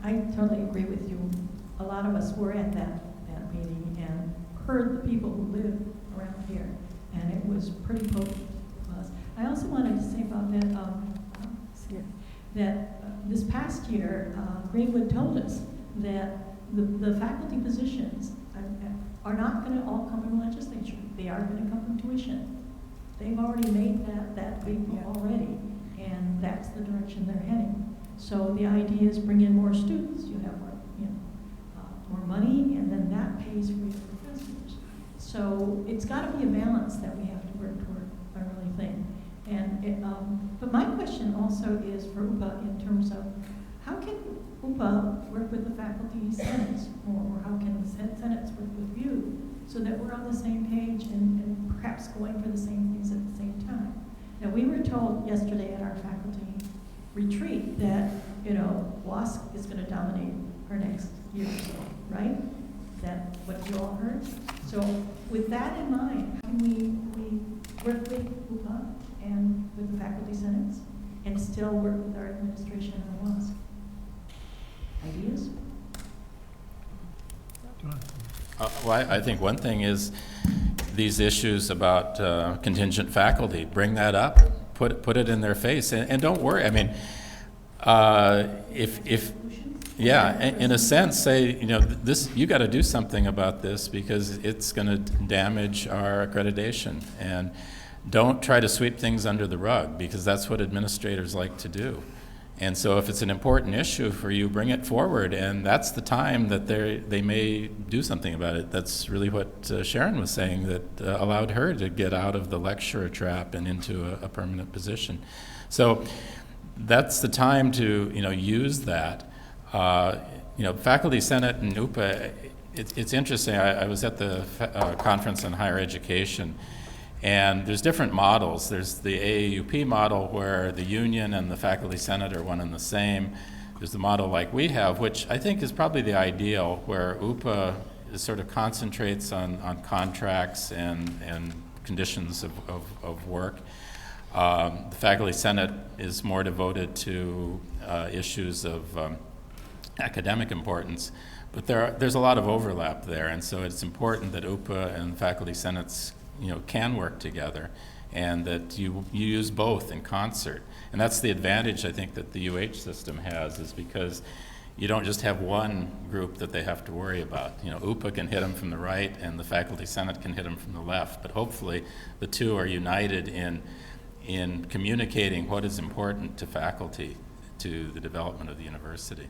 I totally agree with you. A lot of us were at that meeting and heard the people who live around here, and it was pretty potent to us. I also wanted to say about that this past year, Greenwood told us that the faculty positions are not going to all come from legislature. They are going to come from tuition. They've already made that big already, and that's the direction they're heading. So the idea is bring in more students, you have more, more money, and then that pays for your professors. So it's got to be a balance that we have to work toward, I really think. And but my question also is for UPA in terms of how can UPA work with the faculty senates, or how can the senates work with you, so that we're on the same page and perhaps going for the same things at the same time. Now, we were told yesterday at our faculty retreat that, WASC is going to dominate our next year or so, right? Is that what you all heard? So with that in mind, how can we work with UPA and with the faculty senates and still work with our administration and WASC? Ideas? Well, I think one thing is these issues about contingent faculty. Bring that up, put it in their face, and don't worry. I mean, in a sense, say, this, you got to do something about this because it's going to damage our accreditation, and don't try to sweep things under the rug, because that's what administrators like to do. And so if it's an important issue for you, bring it forward, and that's the time that they may do something about it. That's really what Sharon was saying, that allowed her to get out of the lecturer trap and into a permanent position. So that's the time to use that. Faculty Senate and UPA, it's interesting. I was at the conference on higher education, and there's different models. There's the AAUP model where the union and the faculty senate are one and the same. There's the model like we have, which I think is probably the ideal, where UPA sort of concentrates on contracts and conditions of work. The faculty senate is more devoted to issues of academic importance, but there's a lot of overlap there, and so it's important that UPA and faculty senates can work together, and that you use both in concert. And that's the advantage, I think, that the UH system has, is because you don't just have one group that they have to worry about. UPA can hit them from the right, and the faculty senate can hit them from the left, but hopefully the two are united in communicating what is important to faculty, to the development of the university.